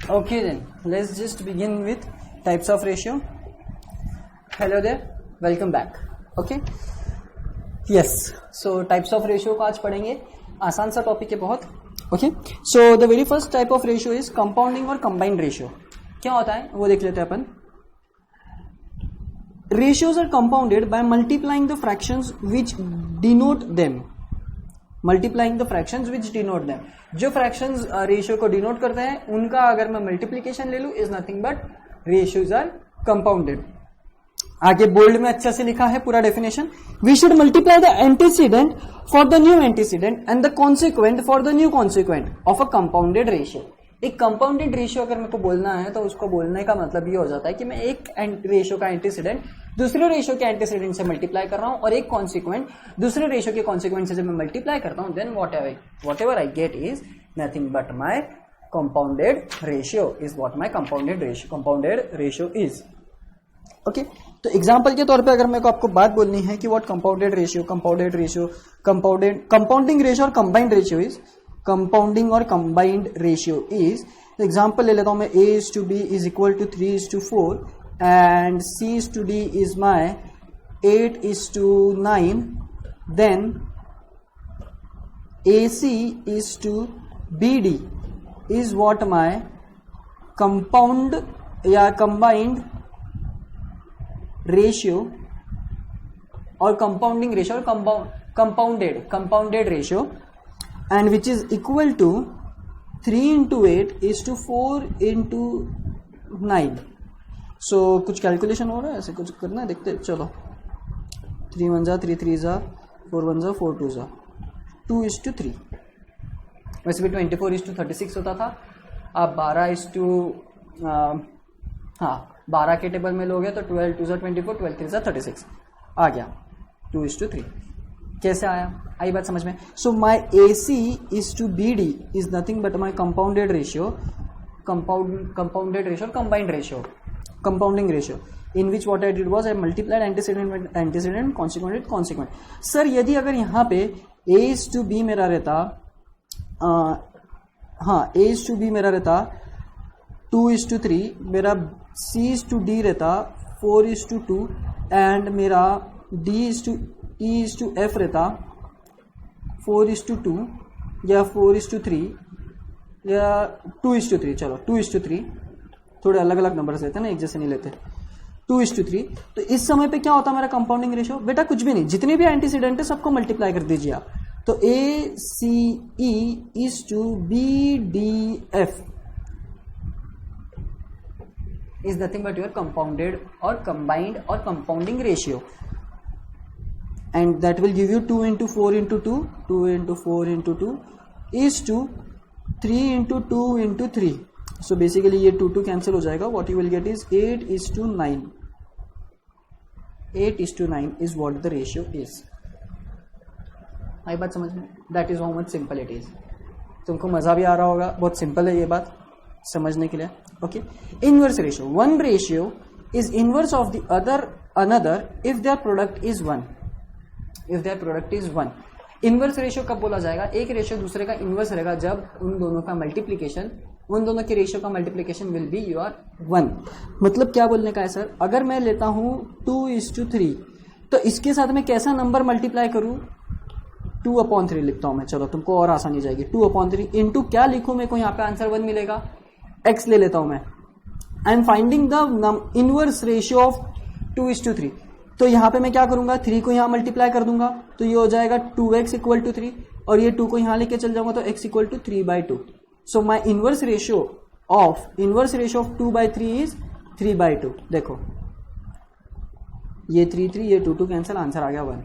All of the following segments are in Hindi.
Okay then, let's just begin with types of ratio. Hello there, welcome back. Okay, yes, so types of ratio को आज पढ़ेंगे. आसान सा टॉपिक है बहुत. Okay, so the very first type of ratio is compounding और combined ratio. क्या होता है वो देख लेते हैं अपन. Ratios are compounded by multiplying the fractions which denote them. Multiplying the fractions which denote them. जो फ्रैक्शंस रेशियो को डिनोट करते हैं उनका अगर मैं मल्टीप्लीकेशन ले लूं is nothing but ratios are compounded. आगे बोल्ड में अच्छा से लिखा है पूरा definition. We should multiply the antecedent for the new antecedent and the consequent for the new consequent of a compounded ratio. एक कंपाउंडेड रेशियो अगर मेरे को बोलना है तो उसको बोलने का मतलब ये हो जाता है कि मैं एक रेशियो का एंटीसीडेंट दूसरे रेशियो के एंटीसीडेंट से मल्टीप्लाई कर रहा हूं और एक कॉन्सिक्वेंट दूसरे रेशियो के कॉन्सिक्वेंट से जब मैं मल्टीप्लाई करता हूं then whatever I get is nothing but my compounded ratio is what my compounded ratio is. Okay, तो एग्जांपल के तौर पे अगर मेरे को आपको बात बोलनी है कि व्हाट कंपाउंडिंग रेशियो और कंबाइंड रेशियो इज, कंपाउंडिंग और कंबाइंड रेशियो इज, तो एग्जांपल ले लेता हूं मैं. a is to b is equal to 3 is to 4 and c is to d is my 8 is to 9, then ac is to bd is what my compound या combined ratio और compounding ratio और compounded ratio, and which is equal to 3 into 8 is to 4 into 9. सो कुछ कैलकुलेशन हो रहा है, ऐसे कुछ करना है, देखते चलो. 3 1 जा 3 3 जा 4 1 जा 4 2 जा 2 is to 3. वैसे भी 24 is to 36 होता था. आप 12 is to 12 के टेबल में लोगे तो 12 2 जा 24 12 3 जा 36 आ गया. 2 is to 3 कैसे आया, आई बात समझ में. सो माई AC is to BD is nothing but my compounded ratio combined ratio, compounding ratio, in which what I did was I multiplied antecedent with antecedent, consequent with consequent. Sir यदि अगर यहाँ पे A is to B मेरा रहता, A is to B मेरा रहता 2 is to 3, मेरा C is to D रहता 4 is to 2 एंड मेरा D is to E is to F रहता 4 is to 2 या 4 is to 3 या 2 is to 3. चलो 2 is to 3, थोड़े अलग अलग नंबर लेते हैं ना, एक जैसे नहीं लेते. 2 is to 3. तो इस समय पे क्या होता है मेरा कंपाउंडिंग रेशियो? बेटा कुछ भी नहीं, जितने भी एंटीसीडेंट है सबको मल्टीप्लाई कर दीजिए आप. तो ACE is to BDF is nothing but your compounded or combined or compounding ratio, and that will give you 2 into 4 into 2 into 4 into 2 is to 3 into 2 into 3. So basically ये 2 कैंसिल हो जाएगा. What you will get is 8 is to 9. 8 is to 9 is what the ratio is. आई बात समझ में? That is how much simple it is. तुमको मजा भी आ रहा होगा, बहुत सिंपल है ये बात समझने के लिए. Okay, inverse ratio. One ratio is inverse of the another if their product is 1. Inverse ratio कब बोला जाएगा? एक रेशियो दूसरे का इनवर्स रहेगा जब उन दोनों के रेशियो का मल्टीप्लीकेशन विल बी योर 1. मतलब क्या बोलने का है सर? अगर मैं लेता हूं 2 is to 3 तो इसके साथ मैं कैसा नंबर मल्टीप्लाई करूं? 2/3 लिखता हूं मैं. चलो तुमको और आसानी जाएगी. 2/3 इंटू क्या लिखूं? मेरे को यहाँ पे आंसर 1 मिलेगा. x ले लेता हूं मैं. I am finding the inverse ratio of 2 is to 3. तो यहां पे मैं क्या करूंगा? 3 को यहां मल्टीप्लाई कर दूंगा तो ये हो जाएगा 2x इक्वल टू 3 और ये 2 को यहां लेके चल जाऊंगा तो x equal to 3/2. So my inverse ratio of 2/3 is 3/2. देखो ये 3 3 ये 2 कैंसिल, आंसर आ गया 1.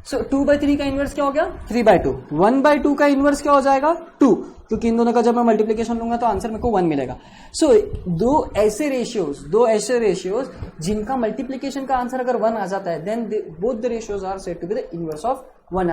सो 2/3 का इनवर्स क्या हो गया? 3/2. 1/2 का इनवर्स क्या हो जाएगा? 2, क्योंकि इन दोनों का जब मैं मल्टीप्लिकेशन लूंगा तो आंसर मेरे को 1 मिलेगा. सो दो ऐसे रेशियोज जिनका मल्टीप्लिकेशन का आंसर अगर 1 आ जाता है then both the ratios are said to be the inverse of one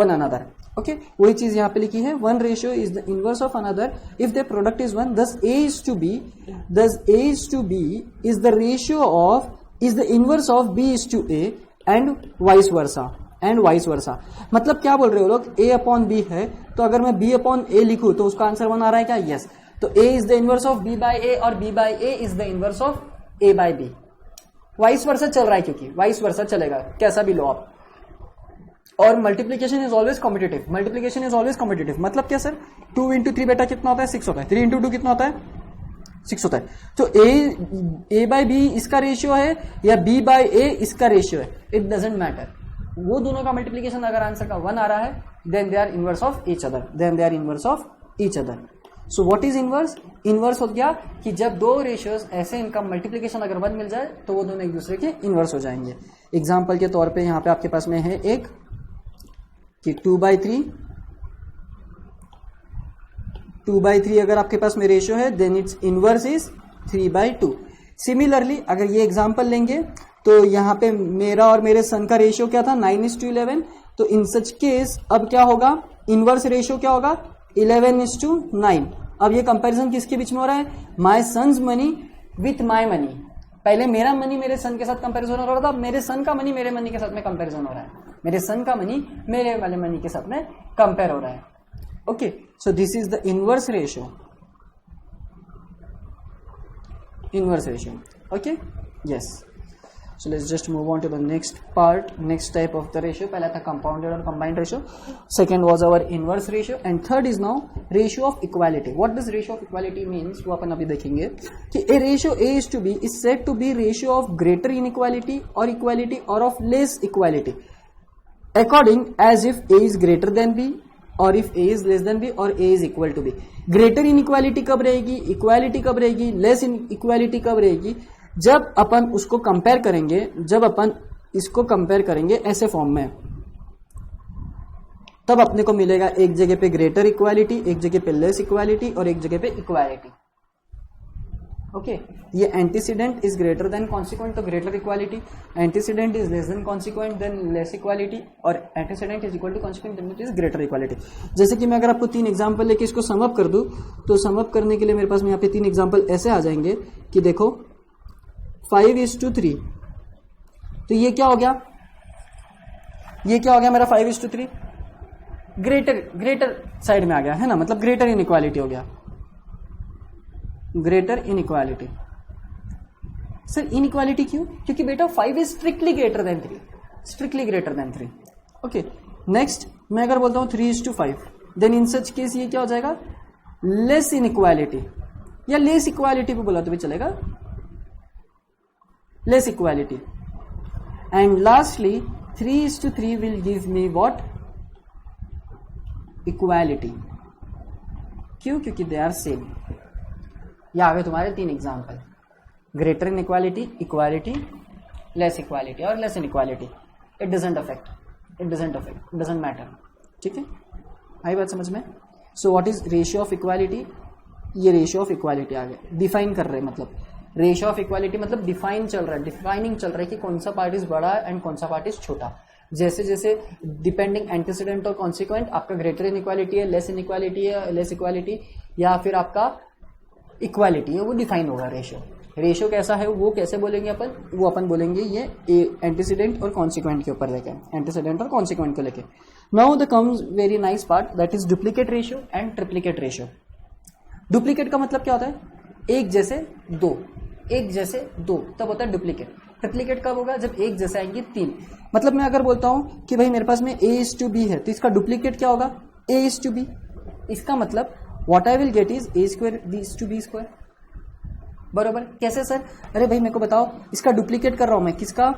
another. Okay, वही चीज यहां पे लिखी है. One ratio is the inverse of another if the product is 1. thus A is to B is the ratio of is the inverse of B is to A and vice versa. And vice versa. मतलब क्या बोल रहे हो लोग, ए अपॉन बी है तो अगर मैं बी अपॉन ए लिखूं तो उसका आंसर 1 आ रहा है क्या? यस। तो A is the inverse of B by A और B by A is the inverse of A by B. Vice versa चल रहा है क्योंकि वाइस वर्सा चलेगा कैसा भी लो आप। और multiplication is always competitive, multiplication is always competitive. मतलब क्या सर, 2 इंटू 3 बेटा कितना होता है? 6 होता है। 3 इंटू 2 कितना होता है? 6 होता है। तो ए बाय बी इसका रेशियो है या बी बाय ए इसका रेशियो है, इट डजेंट मैटर। वो दोनों का मल्टीप्लीकेशन अगर आंसर का 1 आ रहा है then they are inverse of each other, then they are inverse of each other. So what is inverse? Inverse हो गया कि जब दो रेशियोज ऐसे इनका मल्टीप्लीकेशन अगर 1 मिल जाए तो वो दोनों एक दूसरे के इनवर्स हो जाएंगे। एग्जाम्पल के तौर पे यहाँ पे आपके पास में है एक कि 2/3 अगर आपके पास में रेशियो है then its inverse is 3/2। Similarly अगर ये एग्जांपल लेंगे तो यहाँ पे मेरा और मेरे सन का रेशियो क्या था? 9:11। तो इन सच केस अब क्या होगा? इनवर्स रेशियो क्या होगा? 11:9। अब ये कंपैरिजन किसके बीच में हो रहा है? My sons money with my money. पहले मेरा मनी मेरे सन के साथ कंपैरिजन हो रहा था, मेरे सन का मनी मेरे मनी के साथ में कंपैरिजन हो रहा है, मेरे सन का मनी मेरे वाले मनी के साथ में कंपेयर हो रहा है। Okay, so this is the inverse ratio, inverse ratio. Okay, yes. So let's just move on to the next part, next type of the ratio. पहला था compounded और combined ratio. Second was our inverse ratio, and third is now ratio of equality. What does ratio of equality means? वो अपन अभी देखेंगे कि a ratio A is to B is said to be ratio of greater inequality or equality or of less equality, according as if A is greater than B or if A is less than B or A is equal to B. Greater inequality कब रहेगी? Equality कब रहेगी? Less inequality कब रहेगी? जब अपन उसको कंपेयर करेंगे, जब अपन इसको कंपेयर करेंगे ऐसे फॉर्म में, तब अपने को मिलेगा एक जगह पे ग्रेटर इक्वालिटी, एक जगह पे लेस इक्वालिटी और एक जगह पे इक्वालिटी। ओके, ये antecedent is greater than consequent तो greater equality, antecedent is less than consequent then less equality, और antecedent is equal to consequent then it is greater equality. जैसे कि मैं अगर आपको 3 एग्जांपल लेके इसको सम अप कर दूं तो सम अप करने के लिए मेरे पास में यहाँ पे 3 एग्जांपल ऐसे आ जाएंगे कि देखो 5:3। तो ये क्या हो गया? ये क्या हो गया मेरा? 5:3 ग्रेटर साइड में आ गया है ना, मतलब ग्रेटर इनइक्वालिटी हो गया, ग्रेटर इनइक्वालिटी। सर इनइक्वालिटी क्यों? क्योंकि बेटा 5 is strictly greater than 3, strictly greater than 3। Okay, next मैं अगर बोलता हूं 3:5 देन इन सच केस ये क्या हो जाएगा? लेस इनइक्वालिटी, या लेस इक्वालिटी भी बोला तो भी चलेगा, less equality. And lastly 3:3 will give me what? Equality. क्यों? क्योंकि they are same। ये आ गए तुम्हारे 3 example, greater inequality, equality, less equality और less inequality. It doesn't affect, it doesn't affect, doesn't matter. ठीक है, आई बात समझ में? So what is ratio of equality? ये रेशियो ऑफ इक्वालिटी आ गया, डिफाइन कर रहे हैं, मतलब रेशियो ऑफ इक्वालिटी मतलब डिफाइन चल रहा है, डिफाइनिंग चल रहा है कि कौन सा पार्ट इज बड़ा एंड कौन सा पार्ट इज छोटा। जैसे जैसे डिपेंडिंग एंटीसीडेंट और कॉन्सिक्वेंट, आपका ग्रेटर इनइक्वालिटी है, लेस इनइक्वालिटी है, लेस इक्वालिटी, या फिर आपका इक्वालिटी है, वो डिफाइन होगा रेशियो। रेशियो कैसा है वो कैसे बोलेंगे अपन? वो अपन बोलेंगे ये एंटीसीडेंट और कॉन्सिक्वेंट के ऊपर लेके, एंटीसीडेंट और कॉन्सिक्वेंट को लेके। Now the comes very nice part, that is duplicate ratio and triplicate ratio. Duplicate का मतलब क्या होता है? एक जैसे दो, एक जैसे दो, तब होता है डुप्लीकेट। ट्रिप्लीकेट कब होगा? जब एक जैसे आएंगे 3। मतलब मैं अगर बोलता हूं कि भाई मेरे पास में A:B है तो इसका डुप्लीकेट क्या होगा? A:B। इसका मतलब what I will get is A² B²। बरोबर? कैसे सर? अरे भाई मेरे को बताओ, इसका डुप्लीकेट कर रहा हूं मैं, किसका?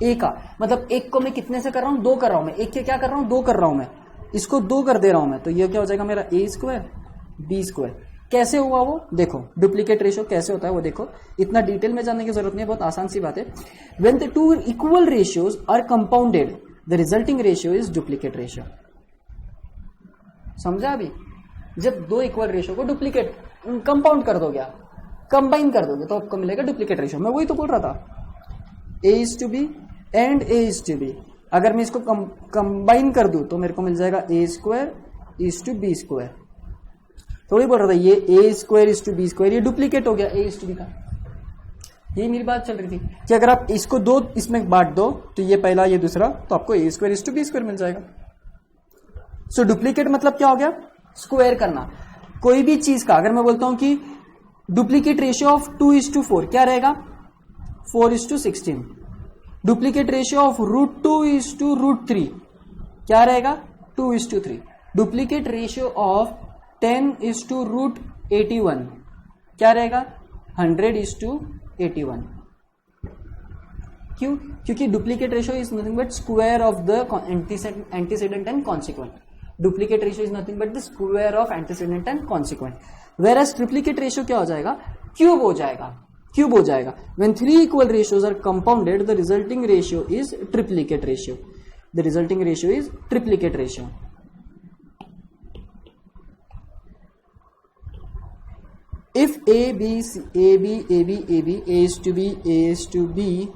A का। मतलब एक को मैं कितने से कर रहा हूं? 2 कर रहा हूं मैं। एक के क्या कर रहा हूं? 2 कर रहा हूं मैं, इसको 2 कर दे रहा हूं मैं, तो ये क्या हो जाएगा मेरा A² B²। कैसे हुआ वो? देखो डुप्लीकेट रेशियो कैसे होता है वो देखो, इतना डिटेल में जानने की जरूरत नहीं है, बहुत आसान सी बात है। When the 2 equal ratios are compounded the resulting ratio is duplicate ratio. समझा अभी? जब 2 इक्वल रेशियो को डुप्लीकेट कंपाउंड कर दोगे, कंबाइन कर दोगे, तो आपको मिलेगा डुप्लीकेट रेशियो। मैं वही तो बोल रहा था, A:B एंड A:B। अगर मैं इसको कंबाइन कर दूं तो मेरे को मिल जाएगा A² B²। थोड़ी बोल रहा था ये A² B², ये डुप्लीकेट हो गया A:B का। यही मेरी बात चल रही थी कि अगर आप इसको दो इसमें बांट दो तो ये पहला ये दूसरा, तो आपको A square is to B square मिल जाएगा। सो डुप्लीकेट मतलब क्या हो गया? स्क्वायर करना। कोई भी चीज का अगर मैं बोलता हूं कि डुप्लीकेट रेशियो ऑफ 2:4 क्या रहेगा? 4:16। डुप्लीकेट रेशियो ऑफ √2:√3 क्या रहेगा? 2:3। डुप्लीकेट रेशियो ऑफ 10:√81 क्या रहेगा? 100:81। क्यों? क्योंकि duplicate ratio is nothing but square of the antecedent and consequent. Duplicate ratio is nothing but the square of antecedent and consequent. Whereas triplicate ratio क्या हो जाएगा? क्यूब हो जाएगा। क्यूब हो जाएगा। When 3 equal ratios are compounded, the resulting ratio is triplicate ratio. The resulting ratio is triplicate ratio. If A, B, C, A, B, A, B, A, B, A is to B, A is to B,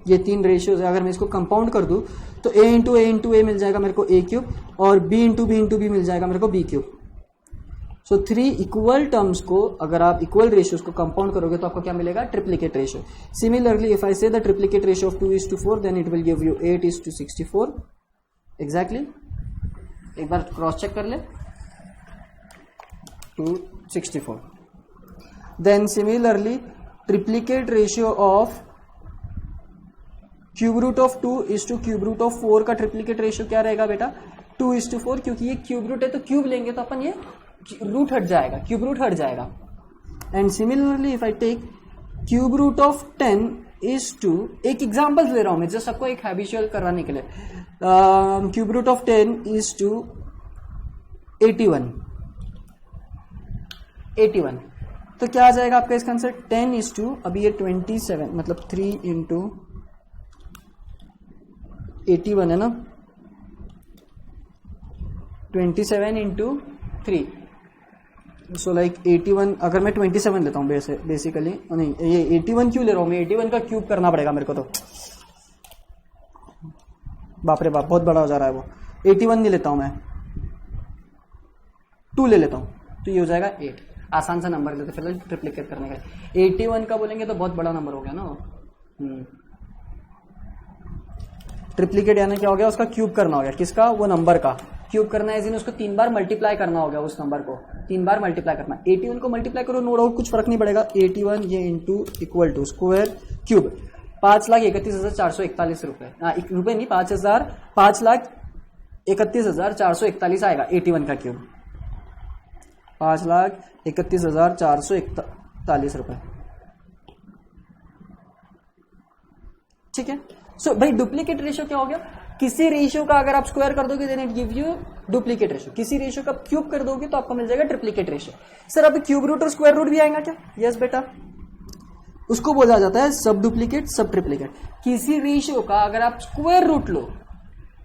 ये 3 रेशियोज है, अगर मैं इसको कंपाउंड कर दूं तो a इंटू ए मिल जाएगा मेरे को a क्यूब, और b इंटू बी मिल जाएगा मेरे को b क्यूब। सो 3 इक्वल टर्म्स को अगर आप इक्वल रेशियोज को कंपाउंड करोगे तो आपको क्या मिलेगा? Triplicate ratio. Similarly if I say the triplicate ratio of 2:4 then it will give you 8:64 exactly. एक बार क्रॉस चेक कर ले, 264। Then similarly triplicate ratio of cube root of 2:4 का ट्रिप्लीकेट रेशियो क्या रहेगा बेटा? 2:4, क्योंकि ये क्यूब रूट है तो क्यूब लेंगे तो अपन ये रूट हट जाएगा, क्यूब रूट हट जाएगा। And similarly if I take cube root of 10:, एक एग्जांपल दे रहा हूं मैं जस्ट सबको एक हैबिचुअल कराने के लिए। क्यूब रूट ऑफ 10:81, तो क्या आ जाएगा आपका इसका आंसर? 10:, अभी ये 27 मतलब 3 इंटू 81 है ना, 27 इंटू 3, सो लाइक 81। अगर मैं 27 लेता हूँ बेसिकली, नहीं ये 81 क्यों ले रहा हूँ मैं? 81 का क्यूब करना पड़ेगा मेरे को, तो बाप रे बाप बहुत बड़ा हो जा रहा है वो। 81 नहीं लेता हूं मैं, 2 ले लेता हूं, तो ये हो जाएगा 8। आसान सा नंबर लेते फिर ट्रिप्लीकेट करने का। 81 का बोलेंगे तो बहुत बड़ा नंबर हो गया ना। ट्रिप्लीकेट यानी क्या हो गया? उसका क्यूब करना हो गया। किसका? वो नंबर का क्यूब करना है, उसको 3 बार मल्टीप्लाई करना हो गया, उस नंबर को 3 बार मल्टीप्लाई करना। 81 को मल्टीप्लाई करो, नो डाउट कुछ फर्क नहीं पड़ेगा। 81 ये into equal to square cube 5,31,441 रुपए, रुपए नहीं 5,31,441 आएगा 81 का क्यूब, 5,31,441 रुपए। ठीक है। सो भाई डुप्लीकेट रेशियो क्या हो गया? किसी रेशियो का अगर आप स्क्वायर कर दोगे then it give you duplicate ratio. किसी रेशियो का क्यूब कर दोगे तो आपको मिल जाएगा ट्रिप्लीकेट रेशियो। सर अब क्यूब रूट और स्क्वायर रूट भी आएगा क्या? यस बेटा, उसको बोला जाता है सब डुप्लीकेट सब ट्रिप्लीकेट। किसी रेशियो का अगर आप स्क्वायर रूट लो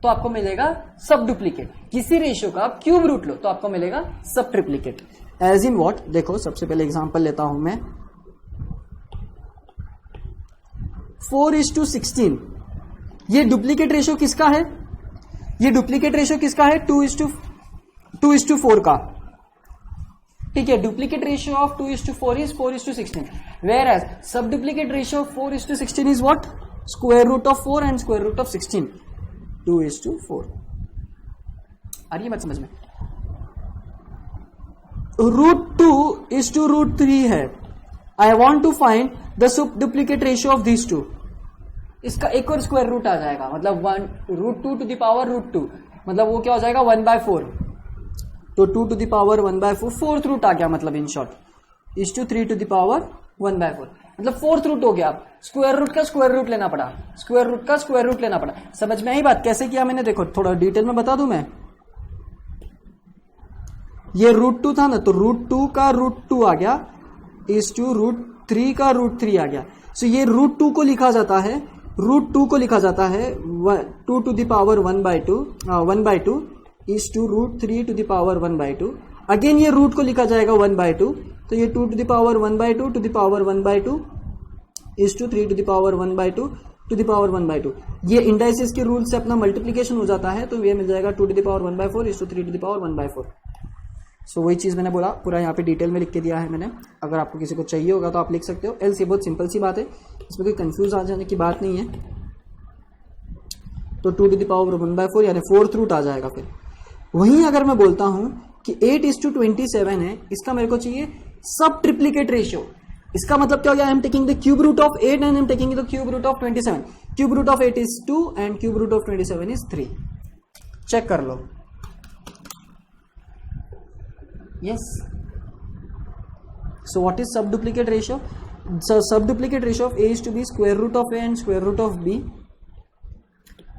तो आपको मिलेगा सब डुप्लीकेट, किसी रेशियो का आप क्यूब रूट लो तो आपको मिलेगा सब ट्रिप्लीकेट। As in what? देखो सबसे पहले एग्जांपल लेता हूं मैं, 4:16। ये डुप्लीकेट रेशियो किसका है? ये डुप्लीकेट रेशियो किसका है? 2:4 का। ठीक है, duplicate ratio of 2:4 is 4:16, whereas sub duplicate ratio of 4:16 is what? Square root of 4 and square root of 16, 2:4। आ रही है बात समझ में? √2:√3 है। I want to find the sub duplicate ratio of these two. इसका एक और स्क्वायर रूट आ जाएगा, मतलब √2 to the power √2, मतलब वो क्या हो जाएगा 1/4, तो 2 to the power 1/4 fourth root आ गया, मतलब in short is to 3 to the power 1/4, मतलब फोर्थ रूट हो गया। स्क्वायर रूट का स्क्वायर रूट लेना पड़ा, स्क्वायर रूट का स्क्वायर रूट लेना पड़ा। समझ में आई बात? कैसे किया मैंने? देखो थोड़ा डिटेल में बता दूं मैं। ये √2 था ना, तो √2 का √2 आ गया इज टू √3 का √3 आ गया। सो ये √2 को लिखा जाता है, √2 को लिखा जाता है 2 to the power 1/2 is to √3 to the power 1/2। Again ये रूट को लिखा जाएगा 1/2, तो ये 2 to the power 1/2 to the power 1/2 is to 3 to the power 1/2 to the power 1/2। ये इंडाइसिस के रूल से अपना मल्टीप्लीकेशन हो जाता है, तो ये मिल जाएगा 2 to the power 1/4 is to 3 to the power 1/4। So वही चीज़ मैंने बोला, पूरा यहाँ पे डिटेल में लिख के दिया है मैंने। अगर आपको किसी को चाहिए होगा तो आप लिख सकते हो। एल्स ये बहुत सिंपल सी बात है, इसमें कोई कंफ्यूज आ जाने की बात नहीं है। तो 2 to the power 1/4 यानी 4th रूट आ जाएगा। फिर वहीं अगर मैं बोलता हूं कि 8:27 है, इसका मेरे को चाहिए सब ट्रिप्लीकेट रेशियो। इसका मतलब क्या हो गया, I am taking the cube root of 8 and I am taking the cube root of 27। Cube root of 8 is 2 and cube root of 27 is 3। Check कर लो। Yes, so what is sub duplicate ratio? Sub duplicate ratio of a is to b square root of a and square root of b,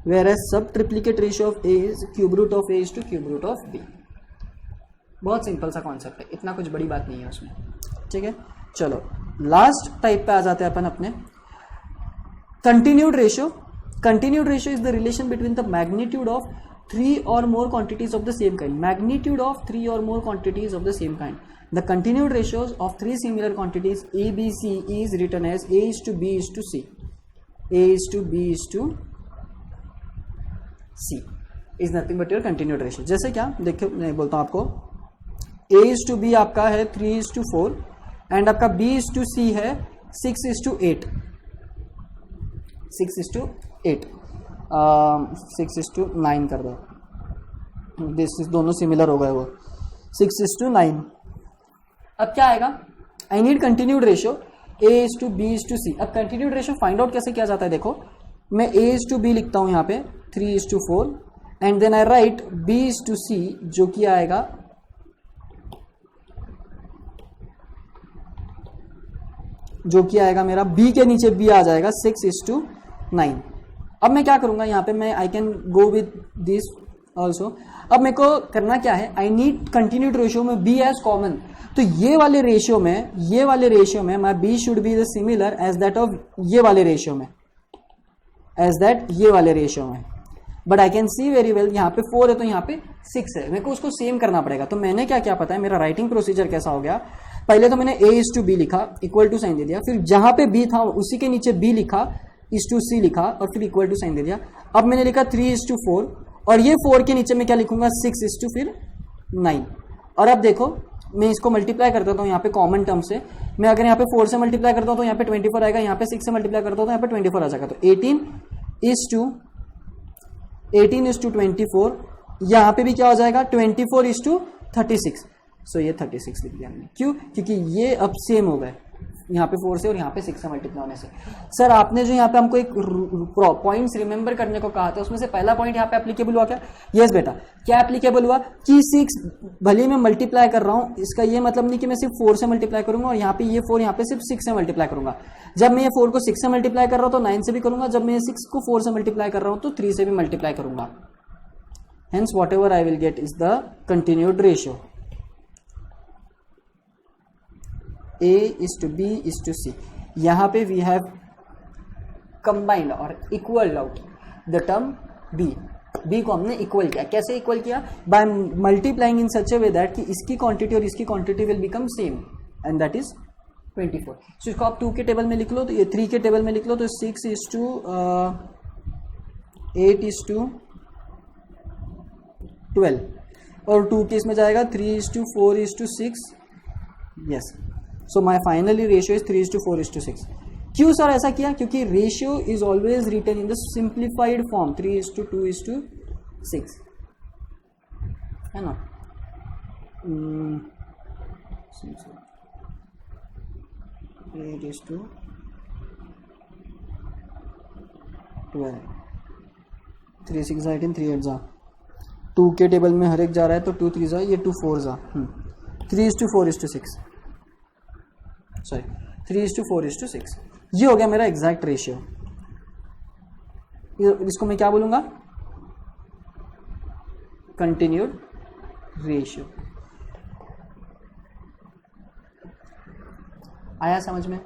whereas sub triplicate ratio of a is cube root of a is to cube root of b। बहुत सिंपल सा कॉन्सेप्ट है, इतना कुछ बड़ी बात नहीं है उसमें। ठीक है, चलो लास्ट टाइप पे आ जाते हैं अपन अपने continued ratio. Continued ratio is the relation between the magnitude of 3 or more quantities of the same kind। magnitude of 3 or more quantities of the same kind। the continued ratios of 3 similar quantities a b c is written as a is to b is to c, a is to b is to c is nothing but your continued ratio। जैसे क्या, देखिए मैं बोलता हूं आपको, a is to b आपका है 3 is to 4 एंड आपका b is to c है 6 is to 8, 6 is to 8, 6 is to 9 कर दो, दिस दोनों सिमिलर हो गए वो, 6 is to 9। अब क्या आएगा, आई need continued ratio a is to b is to c। अब कंटिन्यूड रेशियो फाइंड आउट कैसे किया जाता है, देखो मैं a is to b लिखता हूं यहाँ पे 3 is to 4 and then I write b is to c, जो कि आएगा मेरा b के नीचे b आ जाएगा 6 is to 9। अब मैं क्या करूंगा यहाँ पे, मैं I can go with this also. अब मेरे को करना क्या है, आई नीड कंटिन्यूड रेशियो में b एज कॉमन। तो ये वाले रेशियो में my b should be the similar as that of ये वाले रेशियो में, but I can see very well यहाँ पे 4 है तो यहाँ पे 6 है, मेरे को उसको सेम करना पड़ेगा। तो मैंने क्या पता है, मेरा राइटिंग प्रोसीजर कैसा हो गया, पहले तो मैंने a is to b लिखा, इक्वल टू साइन दे दिया, फिर जहां पे b था उसी के नीचे b लिखा, is to c लिखा और फिर इक्वल टू साइन दे दिया। अब मैंने लिखा 3 is to 4 और ये 4 के नीचे मैं क्या लिखूंगा, 6 is to फिर 9। और अब देखो मैं इसको मल्टीप्लाई करता हूँ यहाँ पे कॉमन टर्म से, मैं अगर यहाँ पे 4 से मल्टीप्लाई करता हूँ तो यहाँ पे 24 आएगा, यहाँ पे 6 से मल्टीप्लाई करता हूँ तो यहाँ पे 24 आ जाएगा। तो 18 is to 24, यहाँ पे भी क्या हो जाएगा 24 is to 36। सो ये 36 लिख दिया हमने, क्यों, क्योंकि ये अब सेम हो गए यहाँ पे 4 से और यहाँ पे 6 से मल्टीप्लाई होने से। सर आपने जो यहाँ पे हमको एक पॉइंट्स रिमेंबर करने को कहा था, उसमें से पहला पॉइंट यहाँ पे एप्लीकेबल हुआ क्या? यस बेटा, क्या एप्लीकेबल हुआ कि 6 भले मैं मल्टीप्लाई कर रहा हूँ, इसका ये मतलब नहीं कि मैं सिर्फ 4 से मल्टीप्लाई करूंगा और यहाँ पे ये 4 यहाँ पे सिर्फ 6 से मल्टीप्लाई करूंगा। जब मैं ये 4 को 6 से मल्टीप्लाई कर रहा हूँ तो 9 से भी करूंगा, जब मैं 6 को 4 से मल्टीप्लाई कर रहा हूँ तो 3 से भी मल्टीप्लाई करूंगा। Hence what ever I will get is the continued ratio. A is to B is to C। यहाँ पे we have combined और equal out the term B को हमने इक्वल किया। कैसे इक्वल किया? by multiplying in such a way that कि इसकी क्वांटिटी और इसकी quantity will become same and that is 24। so इसको आप 2 के टेबल में लिख लो, तो ये 3 के टेबल में लिख लो, तो 6 is to 8 is to 12 और 2 के इसमें जाएगा 3 is to 4 is to 6। yes, so my finally ratio is 3 is to 4 is to 6। क्यों सर ऐसा किया? क्योंकि ratio is always written in the simplified form 3 is to 2 is to 6, है ना। 8 is to 12, 3 6 18 3 8 जा, 2 के टेबल में हर एक जा रहा है तो 2 3 जा, ये 2 4 जा, 3 is to 4 is to 6, sorry 3 is to 4 is to 6। ये हो गया मेरा एग्जैक्ट रेशियो। इसको मैं क्या बोलूंगा? Continued ratio. आया समझ में?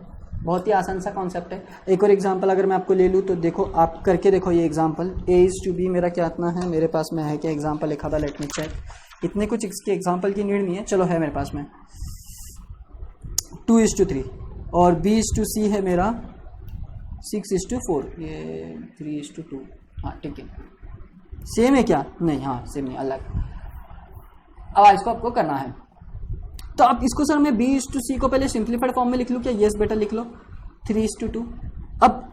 बहुत ही आसान सा कॉन्सेप्ट है। एक और एग्जांपल अगर मैं आपको ले लूँ तो देखो, आप करके देखो ये example. a is to b मेरा क्या इतना है, मेरे पास में है क्या एग्जांपल लिखा था, लेट मी चेक। इतने कुछ इसके एग्जांपल की नीड नहीं है, चलो है मेरे पास में। 2 is to 3 और b is to c है मेरा 6 is to 4, ये 3 is to 2। हाँ ठीक है, सेम है क्या? नहीं, हाँ सेम नहीं, अलग। अब इसको आपको करना है, तो आप इसको सर मैं B/C को पहले सिंप्लीफाइड फॉर्म में लिख लूँ क्या? यस बेटा लिख लो, 3:2। अब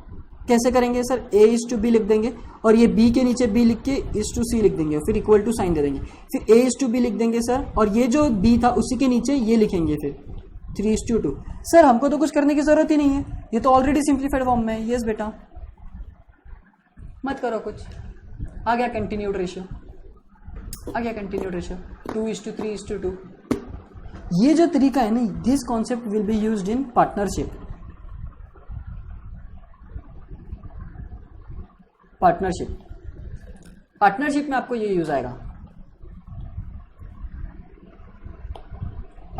कैसे करेंगे सर? A/B लिख देंगे और ये B के नीचे B लिख के C लिख देंगे, फिर इक्वल टू साइन दे देंगे, फिर A/B लिख देंगे सर, और ये जो B था उसी के नीचे ये लिखेंगे फिर 3:2। सर हमको तो कुछ करने की जरूरत ही नहीं है, ये तो ऑलरेडी सिंप्लीफाइड फॉर्म में है। यस बेटा, मत करो कुछ, आ गया कंटिन्यूड रेशियो, आ गया कंटिन्यूड रेशियो 2:3:2। ये जो तरीका है ना, this concept will be used in partnership. Partnership में आपको ये यूज आएगा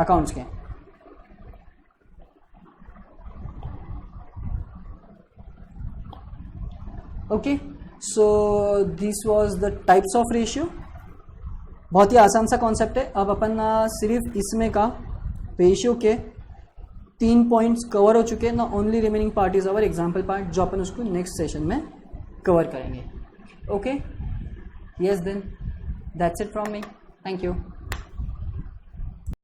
अकाउंट्स के। Okay, so this was the types of ratio. बहुत ही आसान सा कॉन्सेप्ट है। अब अपन सिर्फ इसमें का रेशियो के 3 पॉइंट्स कवर हो चुके हैं ना। Only remaining part is our example part, जो अपन उसको नेक्स्ट सेशन में कवर करेंगे। Okay, yes then that's it from me, thank you.